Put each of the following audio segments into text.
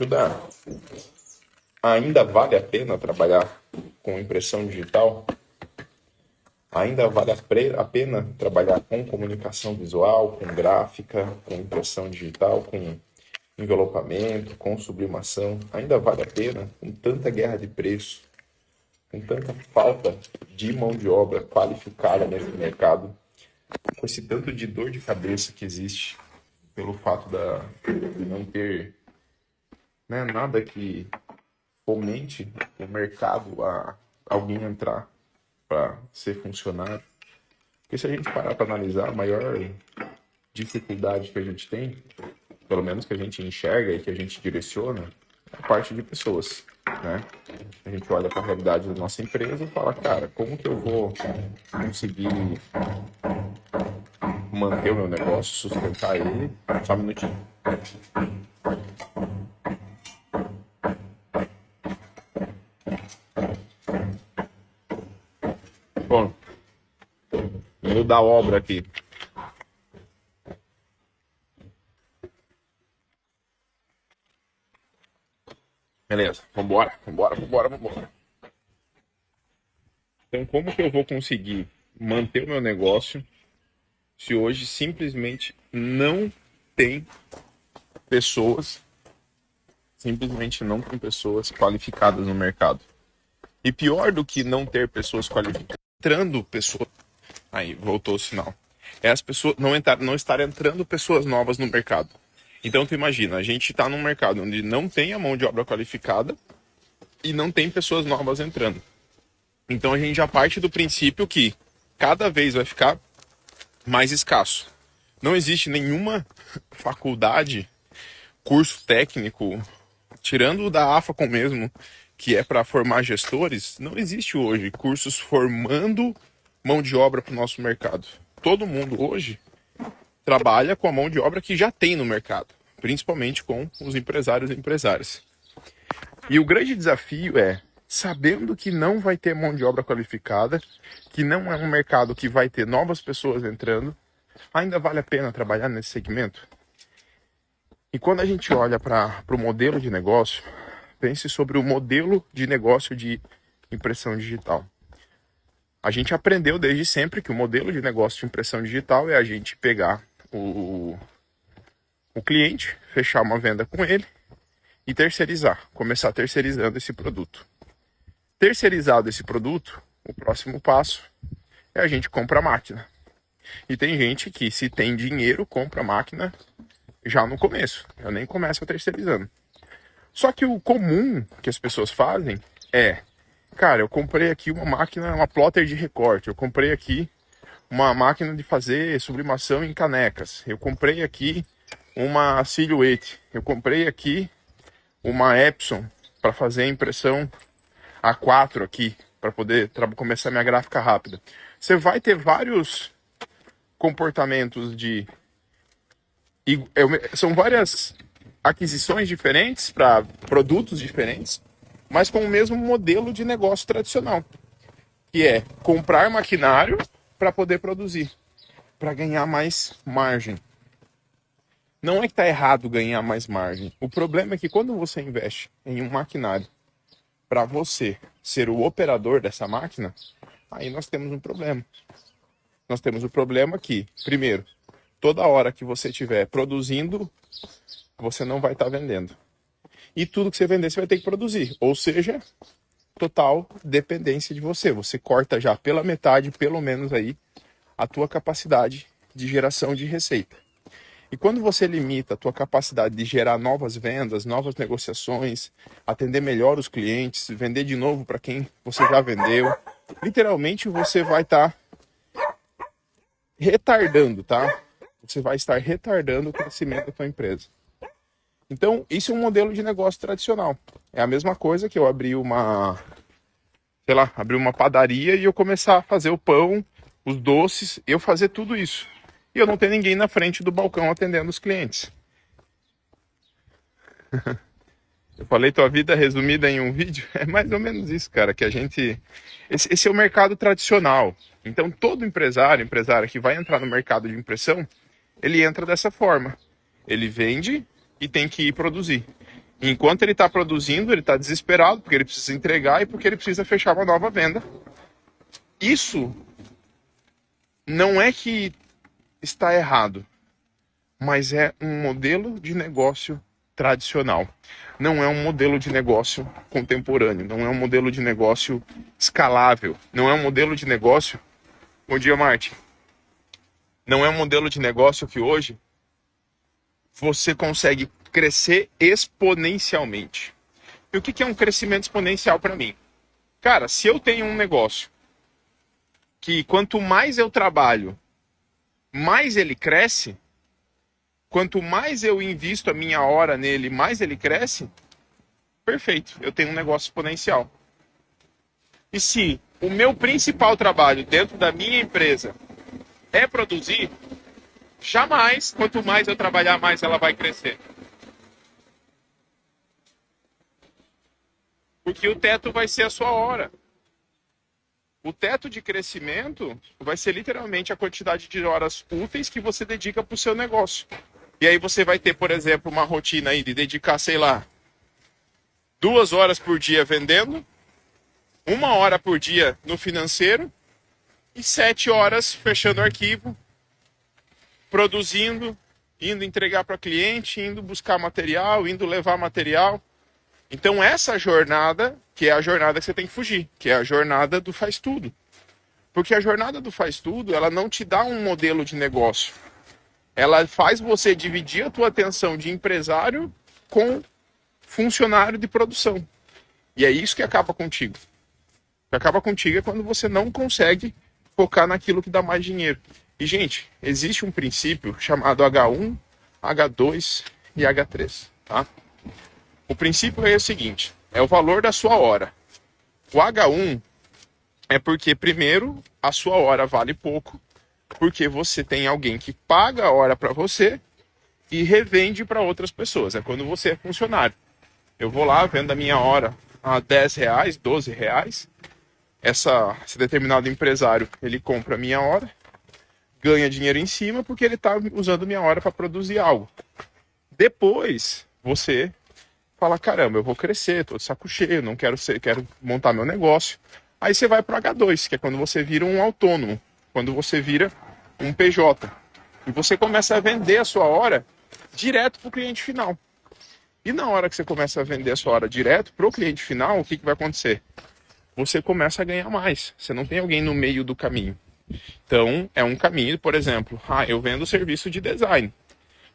Estudar. Ainda vale a pena trabalhar com impressão digital? Ainda vale a pena trabalhar com comunicação visual, com gráfica, com impressão digital, com envelopamento, com sublimação? Ainda vale a pena com tanta guerra de preço, com tanta falta de mão de obra qualificada nesse mercado, com esse tanto de dor de cabeça que existe pelo fato de não ter, né, nada que fomente o mercado a alguém entrar para ser funcionário? Porque se a gente parar para analisar, a maior dificuldade que a gente tem, pelo menos que a gente enxerga e que a gente direciona, é a parte de pessoas, né? A gente olha para a realidade da nossa empresa e fala, cara, como que eu vou conseguir manter o meu negócio, sustentar ele? Só um minutinho. Bom, eu da obra aqui. Beleza, vambora. Então, como que eu vou conseguir manter o meu negócio se hoje simplesmente não tem pessoas qualificadas no mercado? E pior do que não ter pessoas qualificadas, entrando pessoas... Aí, voltou o sinal. É as pessoas não estar entrando pessoas novas no mercado. Então, tu imagina, a gente está num mercado onde não tem a mão de obra qualificada e não tem pessoas novas entrando. Então, a gente já parte do princípio que cada vez vai ficar mais escasso. Não existe nenhuma faculdade, curso técnico, tirando o da AFACOM mesmo, que é para formar gestores, não existe hoje cursos formando mão de obra para o nosso mercado. Todo mundo hoje trabalha com a mão de obra que já tem no mercado, principalmente com os empresários e empresárias. E o grande desafio é, sabendo que não vai ter mão de obra qualificada, que não é um mercado que vai ter novas pessoas entrando, ainda vale a pena trabalhar nesse segmento? E quando a gente olha para o modelo de negócio, pense sobre o modelo de negócio de impressão digital. A gente aprendeu desde sempre que o modelo de negócio de impressão digital é a gente pegar o cliente, fechar uma venda com ele e terceirizar, começar terceirizando esse produto. Terceirizado esse produto, o próximo passo é a gente comprar a máquina. E tem gente que, se tem dinheiro, compra a máquina já no começo. Eu nem começo terceirizando. Só que o comum que as pessoas fazem é, cara, eu comprei aqui uma máquina, uma plotter de recorte, eu comprei aqui uma máquina de fazer sublimação em canecas, eu comprei aqui uma silhouette, eu comprei aqui uma Epson para fazer impressão A4 aqui, para poder começar minha gráfica rápida. Você vai ter vários comportamentos são várias aquisições diferentes para produtos diferentes, mas com o mesmo modelo de negócio tradicional, que é comprar maquinário para poder produzir, para ganhar mais margem. Não é que está errado ganhar mais margem. O problema é que quando você investe em um maquinário para você ser o operador dessa máquina, aí nós temos um problema. Nós temos o problema que, primeiro, toda hora que você estiver produzindo, você não vai estar vendendo. E tudo que você vender, você vai ter que produzir. Ou seja, total dependência de você. Você corta já pela metade, pelo menos aí, a tua capacidade de geração de receita. E quando você limita a tua capacidade de gerar novas vendas, novas negociações, atender melhor os clientes, vender de novo para quem você já vendeu, literalmente você vai estar retardando, tá? Você vai estar retardando o crescimento da tua empresa. Então, isso é um modelo de negócio tradicional. É a mesma coisa que eu abrir uma padaria e eu começar a fazer o pão, os doces, eu fazer tudo isso. E eu não ter ninguém na frente do balcão atendendo os clientes. Eu falei tua vida resumida em um vídeo? É mais ou menos isso, cara, que a gente... Esse é o mercado tradicional. Então, todo empresária que vai entrar no mercado de impressão, ele entra dessa forma. Ele vende e tem que ir produzir. Enquanto ele está produzindo, ele está desesperado porque ele precisa entregar e porque ele precisa fechar uma nova venda. Isso não é que está errado, mas é um modelo de negócio tradicional. Não é um modelo de negócio contemporâneo, não é um modelo de negócio escalável, não é um modelo de negócio... Bom dia, Martin. Não é um modelo de negócio que hoje você consegue crescer exponencialmente. E o que é um crescimento exponencial para mim? Cara, se eu tenho um negócio que quanto mais eu trabalho, mais ele cresce, quanto mais eu invisto a minha hora nele, mais ele cresce, perfeito, eu tenho um negócio exponencial. E se o meu principal trabalho dentro da minha empresa é produzir, jamais, quanto mais eu trabalhar, mais ela vai crescer. Porque o teto vai ser a sua hora. O teto de crescimento vai ser literalmente a quantidade de horas úteis que você dedica para o seu negócio. E aí você vai ter, por exemplo, uma rotina aí de dedicar, sei lá, 2 horas por dia vendendo, 1 hora por dia no financeiro e 7 horas fechando arquivo, produzindo, indo entregar para cliente, indo buscar material, indo levar material. Então essa jornada, que é a jornada que você tem que fugir, que é a jornada do faz tudo. Porque a jornada do faz tudo, ela não te dá um modelo de negócio. Ela faz você dividir a tua atenção de empresário com funcionário de produção. E é isso que acaba contigo. O que acaba contigo é quando você não consegue focar naquilo que dá mais dinheiro. E, gente, existe um princípio chamado H1, H2 e H3, tá? O princípio é o seguinte, é o valor da sua hora. O H1 é porque, primeiro, a sua hora vale pouco, porque você tem alguém que paga a hora para você e revende para outras pessoas. É quando você é funcionário. Eu vou lá, vendo a minha hora a R$10, R$12. Esse determinado empresário, ele compra a minha hora, ganha dinheiro em cima porque ele está usando minha hora para produzir algo. Depois, você fala, caramba, eu vou crescer, tô de saco cheio, não quero quero montar meu negócio. Aí você vai para o H2, que é quando você vira um autônomo, quando você vira um PJ. E você começa a vender a sua hora direto para o cliente final. E na hora que você começa a vender a sua hora direto para o cliente final, o que vai acontecer? Você começa a ganhar mais. Você não tem alguém no meio do caminho. Então, é um caminho, por exemplo, eu vendo serviço de design.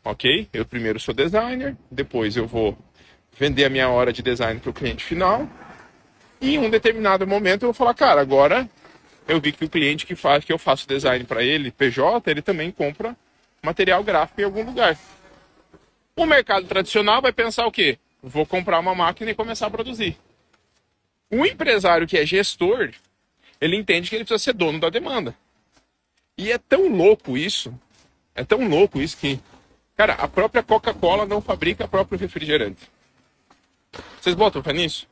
Ok? Eu primeiro sou designer, depois eu vou vender a minha hora de design para o cliente final. E em um determinado momento eu vou falar, cara, agora eu vi que o cliente que eu faço design para ele, PJ, ele também compra material gráfico em algum lugar. O mercado tradicional vai pensar o quê? Vou comprar uma máquina e começar a produzir. O empresário que é gestor, ele entende que ele precisa ser dono da demanda. E é tão louco isso que, cara, a própria Coca-Cola não fabrica o próprio refrigerante. Vocês botam fé nisso?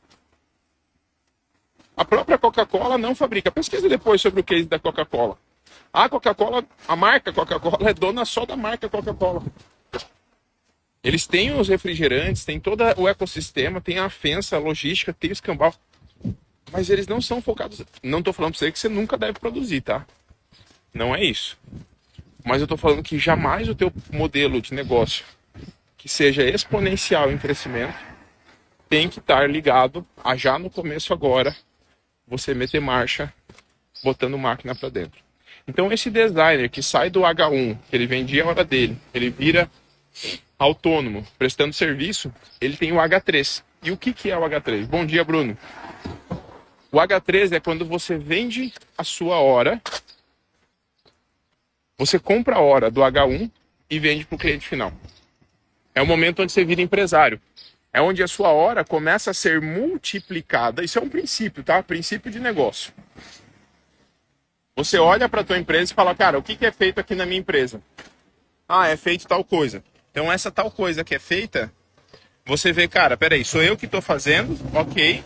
A própria Coca-Cola não fabrica. Pesquisa depois sobre o case da Coca-Cola. A marca Coca-Cola é dona só da marca Coca-Cola. Eles têm os refrigerantes, tem todo o ecossistema, tem a FENSA, a logística, tem o escambau. Mas eles não são focados... Não estou falando para você que você nunca deve produzir, tá? Não é isso. Mas eu estou falando que jamais o teu modelo de negócio que seja exponencial em crescimento tem que estar ligado a já no começo agora você meter marcha botando máquina para dentro. Então esse designer que sai do H1, que ele vendia a hora dele, ele vira autônomo, prestando serviço, ele tem o H3. E o que é o H3? Bom dia, Bruno. O H3 é quando você vende a sua hora, você compra a hora do H1 e vende para o cliente final. É o momento onde você vira empresário. É onde a sua hora começa a ser multiplicada. Isso é um princípio, tá? Princípio de negócio. Você olha para a tua empresa e fala, cara, o que é feito aqui na minha empresa? É feito tal coisa. Então essa tal coisa que é feita, você vê, cara, peraí, sou eu que estou fazendo, ok.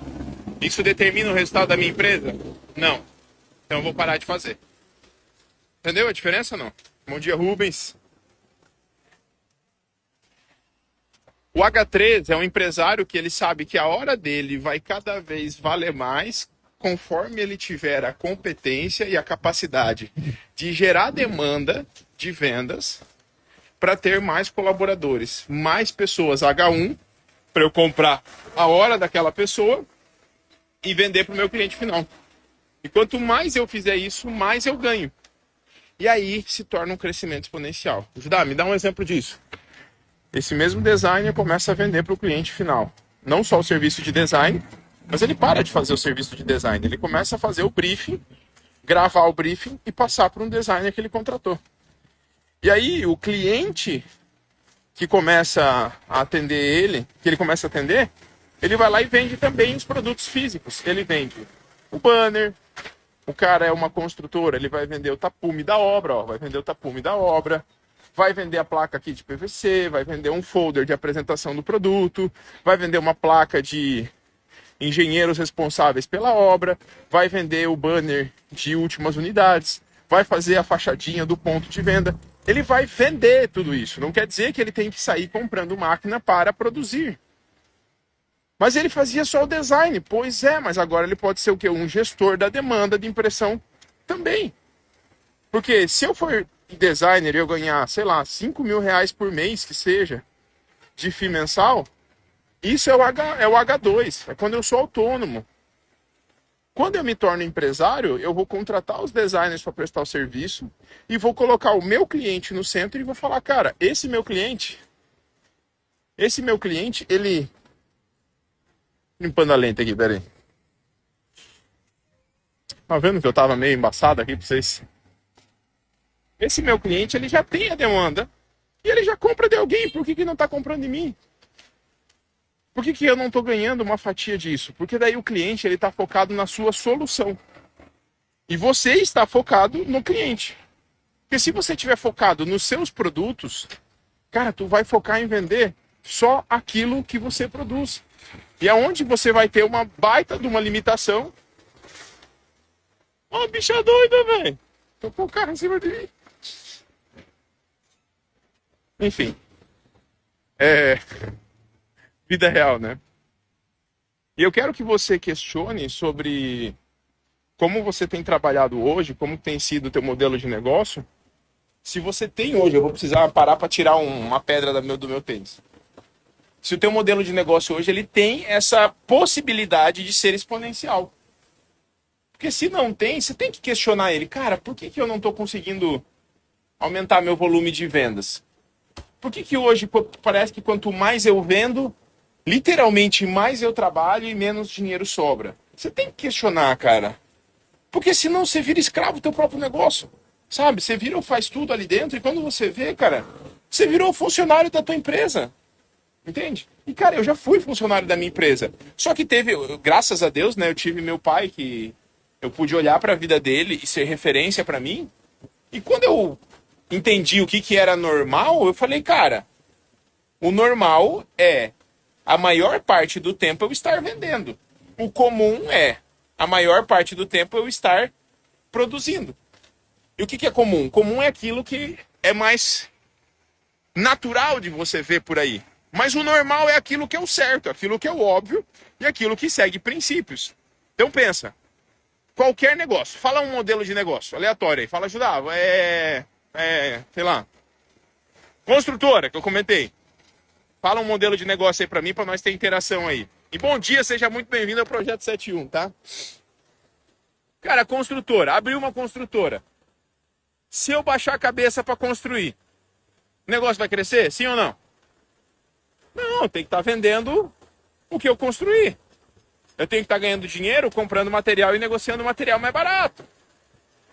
Isso determina o resultado da minha empresa? Não. Então eu vou parar de fazer. Entendeu a diferença ou não? Bom dia, Rubens. O H3 é um empresário que ele sabe que a hora dele vai cada vez valer mais conforme ele tiver a competência e a capacidade de gerar demanda de vendas para ter mais colaboradores, mais pessoas H1 para eu comprar a hora daquela pessoa e vender para o meu cliente final. E quanto mais eu fizer isso, mais eu ganho. E aí se torna um crescimento exponencial. Judá, me dá um exemplo disso. Esse mesmo designer começa a vender para o cliente final. Não só o serviço de design, mas ele para de fazer o serviço de design. Ele começa a fazer o briefing, gravar o briefing e passar para um designer que ele contratou. E aí o cliente que começa a atender ele, que ele começa a atender, ele vai lá e vende também os produtos físicos. Ele vende o banner, o cara é uma construtora, ele vai vender o tapume da obra, ó, vai vender o tapume da obra, vai vender a placa aqui de PVC, vai vender um folder de apresentação do produto, vai vender uma placa de engenheiros responsáveis pela obra, vai vender o banner de últimas unidades, vai fazer a fachadinha do ponto de venda. Ele vai vender tudo isso. Não quer dizer que ele tem que sair comprando máquina para produzir. Mas ele fazia só o design. Pois é, mas agora ele pode ser o quê? Um gestor da demanda de impressão também. Porque se eu for designer e eu ganhar, sei lá, 5 mil reais por mês, que seja, de FII mensal, isso é o H2, é quando eu sou autônomo. Quando eu me torno empresário, eu vou contratar os designers para prestar o serviço e vou colocar o meu cliente no centro e vou falar, cara, esse meu cliente, ele... Limpando a lente aqui, peraí. Tá vendo que eu tava meio embaçado aqui pra vocês? Esse meu cliente, ele já tem a demanda e ele já compra de alguém. Por que não tá comprando de mim? Por que eu não tô ganhando uma fatia disso? Porque daí o cliente, ele tá focado na sua solução. E você está focado no cliente. Porque se você estiver focado nos seus produtos, cara, tu vai focar em vender só aquilo que você produz. E aonde você vai ter uma baita de uma limitação. Ó, bicha doida, velho. Tô com o carro em cima de mim. Enfim. Vida real, né? E eu quero que você questione sobre como você tem trabalhado hoje, como tem sido o teu modelo de negócio. Se você tem hoje, eu vou precisar parar para tirar uma pedra do meu tênis. Se o teu modelo de negócio hoje, ele tem essa possibilidade de ser exponencial. Porque se não tem, você tem que questionar ele. Cara, por que eu não estou conseguindo aumentar meu volume de vendas? Por que hoje parece que quanto mais eu vendo, literalmente mais eu trabalho e menos dinheiro sobra? Você tem que questionar, cara. Porque senão você vira escravo do teu próprio negócio. Sabe? Você vira ou faz tudo ali dentro e quando você vê, cara, você virou funcionário da tua empresa. Entende? E, cara, eu já fui funcionário da minha empresa. Só que teve, graças a Deus, né? Eu tive meu pai que eu pude olhar para a vida dele e ser referência para mim. E quando eu entendi o que era normal, eu falei, cara, o normal é a maior parte do tempo eu estar vendendo. O comum é a maior parte do tempo eu estar produzindo. E o que é comum? Comum é aquilo que é mais natural de você ver por aí. Mas o normal é aquilo que é o certo, aquilo que é o óbvio e aquilo que segue princípios. Então pensa, qualquer negócio, fala um modelo de negócio aleatório aí, fala, ajudar, sei lá, construtora, que eu comentei. Fala um modelo de negócio aí pra mim, pra nós ter interação aí. E bom dia, seja muito bem-vindo ao Projeto 71, tá? Cara, construtora, abriu uma construtora. Se eu baixar a cabeça pra construir, o negócio vai crescer, sim ou não? Não, tem que estar vendendo o que eu construí. Eu tenho que estar ganhando dinheiro comprando material e negociando material mais barato.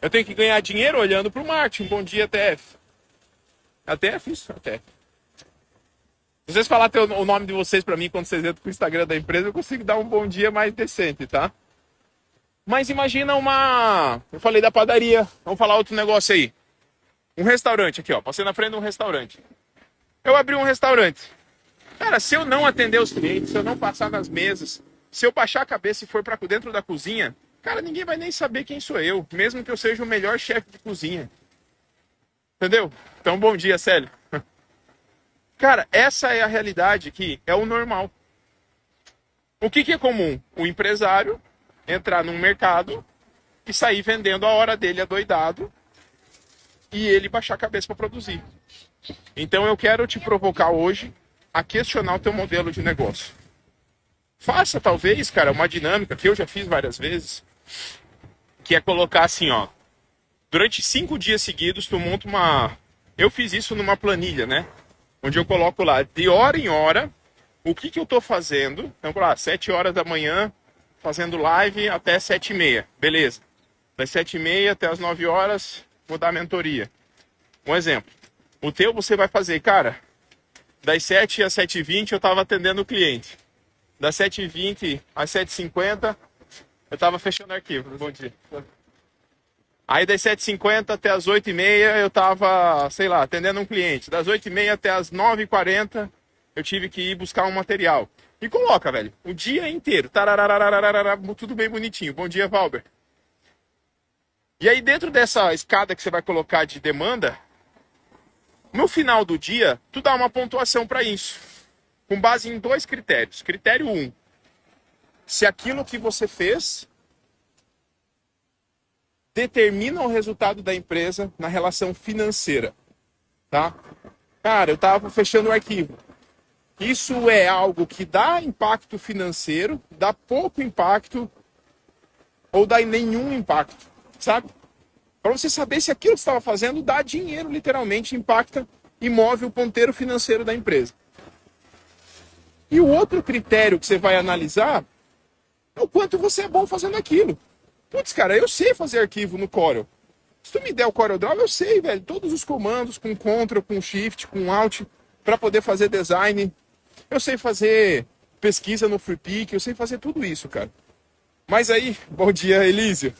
Eu tenho que ganhar dinheiro olhando para o marketing. Bom dia, TF. ATF? Isso, ATF. Se vocês falarem o nome de vocês para mim quando vocês entram pro Instagram da empresa, eu consigo dar um bom dia mais decente, tá? Mas imagina Eu falei da padaria. Vamos falar outro negócio aí. Um restaurante aqui, ó. Passei na frente de um restaurante. Eu abri um restaurante. Cara, se eu não atender os clientes, se eu não passar nas mesas, se eu baixar a cabeça e for para dentro da cozinha, cara, ninguém vai nem saber quem sou eu, mesmo que eu seja o melhor chefe de cozinha. Entendeu? Então, bom dia, Célio. Cara, essa é a realidade que é o normal. O que é comum? O empresário entrar num mercado e sair vendendo a hora dele adoidado e ele baixar a cabeça para produzir. Então eu quero te provocar hoje a questionar o teu modelo de negócio. Faça talvez, cara, uma dinâmica que eu já fiz várias vezes, que é colocar assim, ó, durante 5 dias seguidos tu monta uma... Eu fiz isso numa planilha, né? Onde eu coloco lá, de hora em hora, o que eu tô fazendo. Então, lá, 7 horas da manhã, fazendo live até 7h30. Beleza. Das 7h30 até as 9 horas, vou dar mentoria. Um exemplo. O teu você vai fazer, cara, das 7 às 7h20 eu tava atendendo o cliente. Das 7h20 às 7h50, eu tava fechando arquivo. Bom dia. Aí das 7h50 até as 8h30 eu tava, sei lá, atendendo um cliente. Das 8h30 até as 9h40 eu tive que ir buscar um material. E coloca, velho, o dia inteiro. Tudo bem bonitinho. Bom dia, Valber. E aí dentro dessa escada que você vai colocar de demanda, no final do dia, tu dá uma pontuação para isso. Com base em 2 critérios. Critério 1. Se aquilo que você fez determina o resultado da empresa na relação financeira, tá? Cara, eu tava fechando o arquivo. Isso é algo que dá impacto financeiro, dá pouco impacto ou dá nenhum impacto, sabe? Para você saber se aquilo que você estava fazendo dá dinheiro, literalmente, impacta e move o ponteiro financeiro da empresa. E o outro critério que você vai analisar é o quanto você é bom fazendo aquilo. Putz, cara, eu sei fazer arquivo no Corel. Se tu me der o CorelDRAW, eu sei, velho, todos os comandos com Ctrl, com Shift, com Alt, para poder fazer design. Eu sei fazer pesquisa no Freepik, eu sei fazer tudo isso, cara. Mas aí, bom dia, Elísio.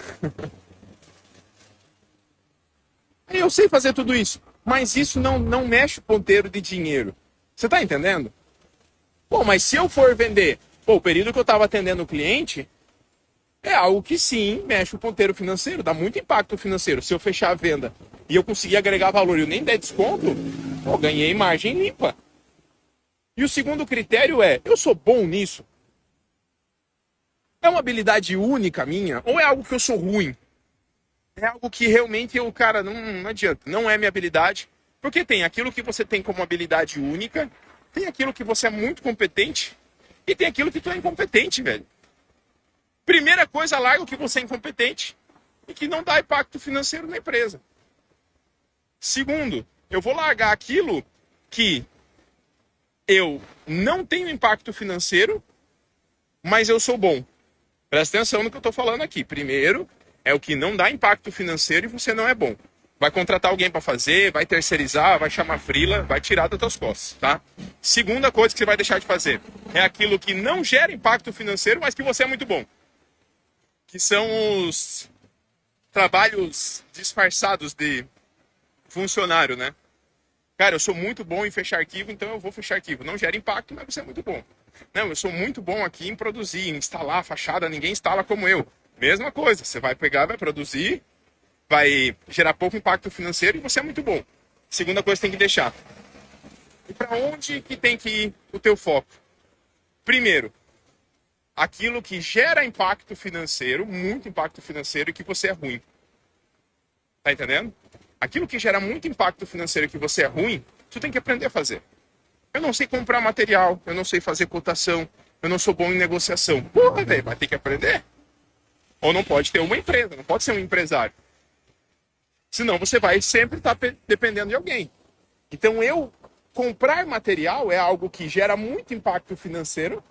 Eu sei fazer tudo isso, mas isso não mexe o ponteiro de dinheiro. Você tá entendendo? Pô, mas se eu for vender, o período que eu tava atendendo o cliente, é algo que sim, mexe o ponteiro financeiro, dá muito impacto financeiro. Se eu fechar a venda e eu conseguir agregar valor e eu nem der desconto, ganhei margem limpa. E o segundo critério é, eu sou bom nisso? É uma habilidade única minha ou é algo que eu sou ruim? É algo que realmente eu, cara, não adianta, não é minha habilidade. Porque tem aquilo que você tem como habilidade única, tem aquilo que você é muito competente e tem aquilo que tu é incompetente, velho. Primeira coisa, larga o que você é incompetente e que não dá impacto financeiro na empresa. Segundo, eu vou largar aquilo que eu não tenho impacto financeiro, mas eu sou bom. Presta atenção no que eu estou falando aqui. Primeiro, é o que não dá impacto financeiro e você não é bom. Vai contratar alguém para fazer, vai terceirizar, vai chamar freela, vai tirar das tuas costas, tá? Segunda coisa que você vai deixar de fazer é aquilo que não gera impacto financeiro, mas que você é muito bom. Que são os trabalhos disfarçados de funcionário, né? Cara, eu sou muito bom em fechar arquivo, então eu vou fechar arquivo. Não gera impacto, mas você é muito bom. Não, eu sou muito bom aqui em produzir, em instalar a fachada, ninguém instala como eu. Mesma coisa, você vai pegar, vai produzir, vai gerar pouco impacto financeiro e você é muito bom. Segunda coisa que tem que deixar. E para onde que tem que ir o teu foco? Primeiro, aquilo que gera impacto financeiro, muito impacto financeiro e que você é ruim. Tá entendendo? Aquilo que gera muito impacto financeiro e que você é ruim, tu tem que aprender a fazer. Eu não sei comprar material, eu não sei fazer cotação, eu não sou bom em negociação. Porra, velho, vai ter que aprender. Ou não pode ter uma empresa, não pode ser um empresário. Senão você vai sempre estar dependendo de alguém. Então comprar material é algo que gera muito impacto financeiro,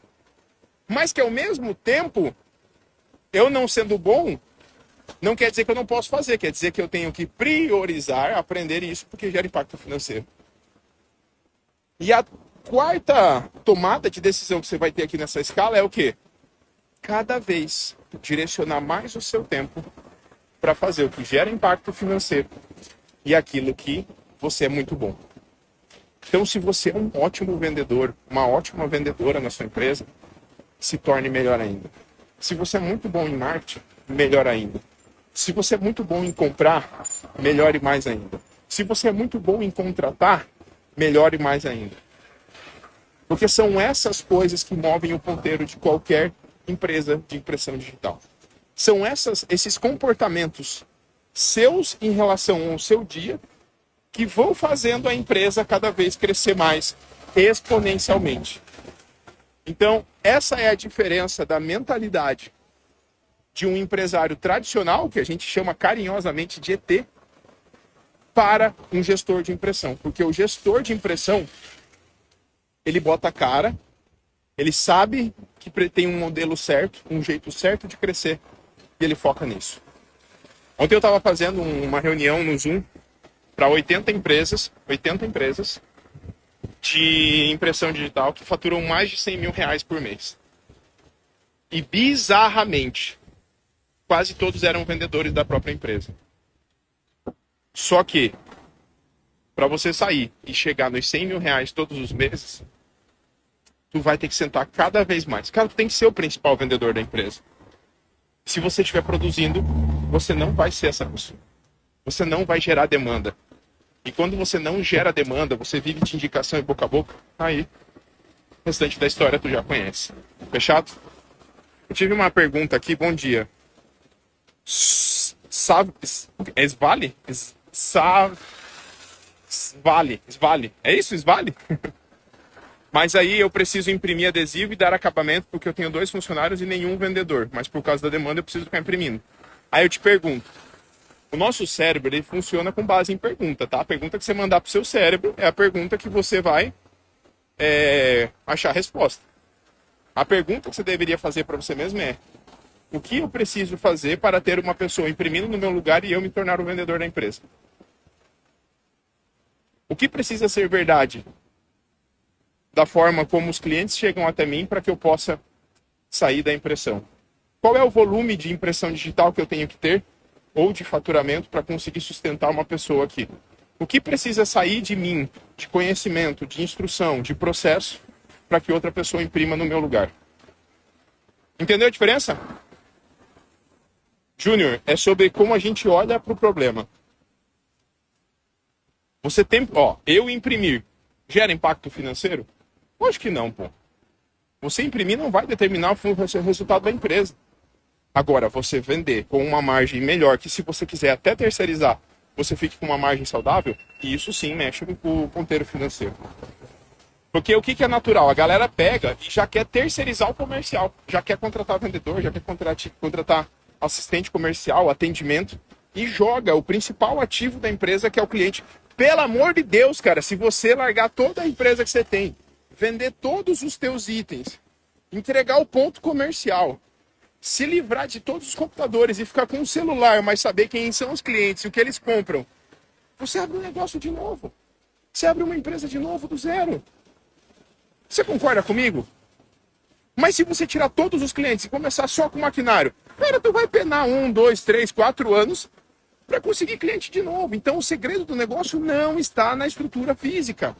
mas que ao mesmo tempo, eu não sendo bom, não quer dizer que eu não posso fazer, quer dizer que eu tenho que priorizar, aprender isso, porque gera impacto financeiro. E a quarta tomada de decisão que você vai ter aqui nessa escala é o quê? Cada vez direcionar mais o seu tempo para fazer o que gera impacto financeiro e aquilo que você é muito bom. Então, se você é um ótimo vendedor, uma ótima vendedora na sua empresa, se torne melhor ainda. Se você é muito bom em marketing, melhor ainda. Se você é muito bom em comprar, melhore mais ainda. Se você é muito bom em contratar, melhore mais ainda. Porque são essas coisas que movem o ponteiro de qualquer empresa de impressão digital. São esses comportamentos seus em relação ao seu dia que vão fazendo a empresa cada vez crescer mais exponencialmente. Então, essa é a diferença da mentalidade de um empresário tradicional, que a gente chama carinhosamente de ET, para um gestor de impressão. Porque o gestor de impressão, ele bota a cara, ele sabe que tem um modelo certo, um jeito certo de crescer, e ele foca nisso. Ontem eu estava fazendo uma reunião no Zoom para 80 empresas de impressão digital que faturam mais de 100 mil reais por mês. E bizarramente, quase todos eram vendedores da própria empresa. Só que, para você sair e chegar nos 100 mil reais todos os meses, tu vai ter que sentar cada vez mais. Cara, tu tem que ser o principal vendedor da empresa. Se você estiver produzindo, você não vai ser essa pessoa. Você não vai gerar demanda. E quando você não gera demanda, você vive de indicação e boca a boca, aí o restante da história tu já conhece. Fechado? Eu tive uma pergunta aqui, bom dia. Sabe, Svale? Svale. É isso, Svale? Mas aí eu preciso imprimir adesivo e dar acabamento porque eu tenho 2 funcionários e nenhum vendedor. Mas por causa da demanda eu preciso ficar imprimindo. Aí eu te pergunto. O nosso cérebro, ele funciona com base em pergunta, tá? A pergunta que você mandar pro seu cérebro é a pergunta que você vai achar a resposta. A pergunta que você deveria fazer para você mesmo é: o que eu preciso fazer para ter uma pessoa imprimindo no meu lugar e eu me tornar o vendedor da empresa? O que precisa ser verdade da forma como os clientes chegam até mim para que eu possa sair da impressão? Qual é o volume de impressão digital que eu tenho que ter ou de faturamento para conseguir sustentar uma pessoa aqui? O que precisa sair de mim, de conhecimento, de instrução, de processo, para que outra pessoa imprima no meu lugar? Entendeu a diferença? Júnior, é sobre como a gente olha para o problema. Você tem, eu imprimir, gera impacto financeiro? Lógico que não, pô. Você imprimir não vai determinar o resultado da empresa. Agora, você vender com uma margem melhor, que se você quiser até terceirizar, você fique com uma margem saudável, isso sim mexe com o ponteiro financeiro. Porque o que é natural? A galera pega e já quer terceirizar o comercial, já quer contratar vendedor, já quer contratar assistente comercial, atendimento, e joga o principal ativo da empresa, que é o cliente. Pelo amor de Deus, cara, se você largar toda a empresa que você tem, vender todos os teus itens, entregar o ponto comercial, se livrar de todos os computadores e ficar com um celular, mas saber quem são os clientes e o que eles compram, você abre um negócio de novo. Você abre uma empresa de novo do zero. Você concorda comigo? Mas se você tirar todos os clientes e começar só com o maquinário, cara, tu vai penar 1, 2, 3, 4 anos para conseguir cliente de novo. Então o segredo do negócio não está na estrutura física.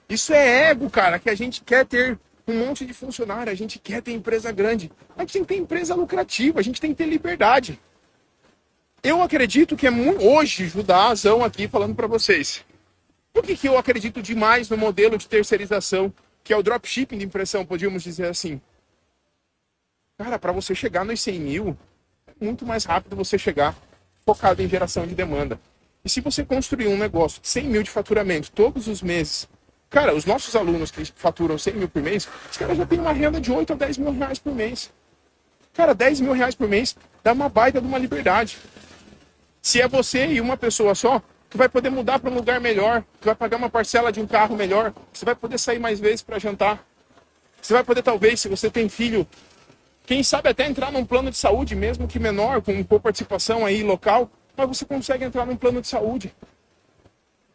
Isso é ego, cara, que a gente quer ter um monte de funcionário, a gente quer ter empresa grande. A gente tem que ter empresa lucrativa, a gente tem que ter liberdade. Eu acredito que é muito... Hoje, Judazão aqui falando para vocês. Por que eu acredito demais no modelo de terceirização, que é o dropshipping de impressão, podíamos dizer assim? Cara, para você chegar nos 100 mil, é muito mais rápido você chegar focado em geração de demanda. E se você construir um negócio de 100 mil de faturamento todos os meses, cara, os nossos alunos que faturam 100 mil por mês, os caras já têm uma renda de 8 a 10 mil reais por mês. Cara, 10 mil reais por mês dá uma baita de uma liberdade. Se é você e uma pessoa só, tu vai poder mudar para um lugar melhor, tu vai pagar uma parcela de um carro melhor, você vai poder sair mais vezes para jantar. Você vai poder, talvez, se você tem filho, quem sabe até entrar num plano de saúde, mesmo que menor, com participação aí local, mas você consegue entrar num plano de saúde.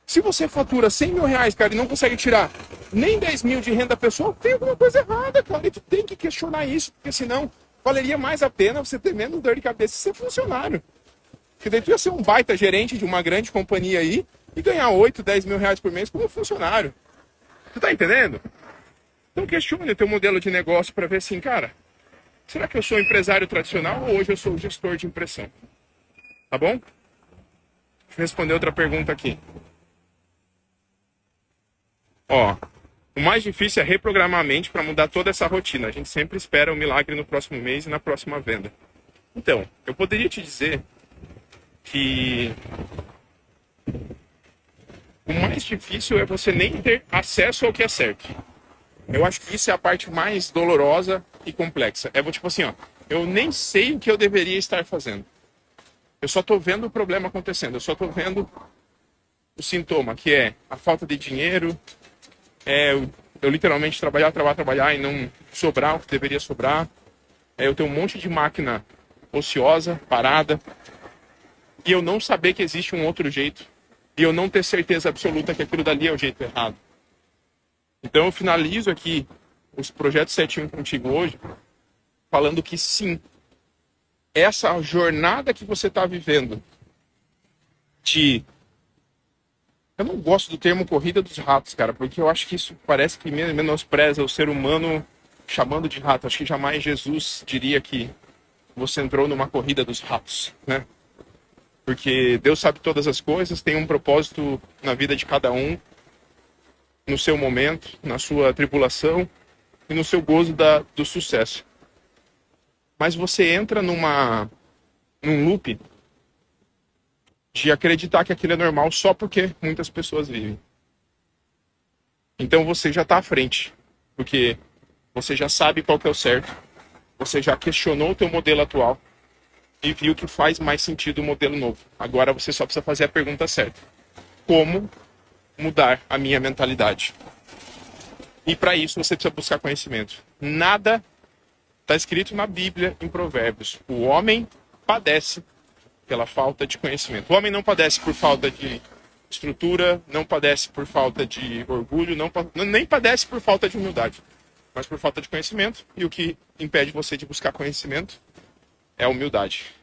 Se você fatura 100 mil reais, cara, e não consegue tirar nem 10 mil de renda pessoal, tem alguma coisa errada, cara. E tu tem que questionar isso, porque senão valeria mais a pena você ter menos dor de cabeça e ser funcionário. Porque daí tu ia ser um baita gerente de uma grande companhia aí e ganhar 8, 10 mil reais por mês como funcionário. Tu tá entendendo? Então questione o teu modelo de negócio para ver assim, cara, será que eu sou empresário tradicional ou hoje eu sou gestor de impressão? Tá bom? Deixa eu responder outra pergunta aqui. Ó, O mais difícil é reprogramar a mente para mudar toda essa rotina. A gente sempre espera um milagre no próximo mês e na próxima venda. Então, eu poderia te dizer que o mais difícil é você nem ter acesso ao que é certo. Eu acho que isso é a parte mais dolorosa e complexa. É tipo assim, ó, eu nem sei o que eu deveria estar fazendo. Eu só estou vendo o problema acontecendo. Eu só estou vendo o sintoma, que é a falta de dinheiro, eu literalmente trabalhar e não sobrar o que deveria sobrar. Eu tenho um monte de máquina ociosa, parada, e eu não saber que existe um outro jeito, e eu não ter certeza absoluta que aquilo dali é o jeito errado. Então eu finalizo aqui os projetos 71 contigo hoje, falando que sim, essa jornada que você está vivendo eu não gosto do termo corrida dos ratos, cara, porque eu acho que isso parece que menospreza o ser humano chamando de rato. Acho que jamais Jesus diria que você entrou numa corrida dos ratos, né? Porque Deus sabe todas as coisas, tem um propósito na vida de cada um, no seu momento, na sua tribulação e no seu gozo do sucesso. Mas você entra num loop de acreditar que aquilo é normal só porque muitas pessoas vivem. Então você já está à frente, porque você já sabe qual que é o certo, você já questionou o teu modelo atual e viu que faz mais sentido o modelo novo. Agora você só precisa fazer a pergunta certa. Como mudar a minha mentalidade? E para isso você precisa buscar conhecimento. Nada está escrito na Bíblia, em Provérbios. O homem padece pela falta de conhecimento. O homem não padece por falta de estrutura, não padece por falta de orgulho, nem padece por falta de humildade, mas por falta de conhecimento. E o que impede você de buscar conhecimento é a humildade.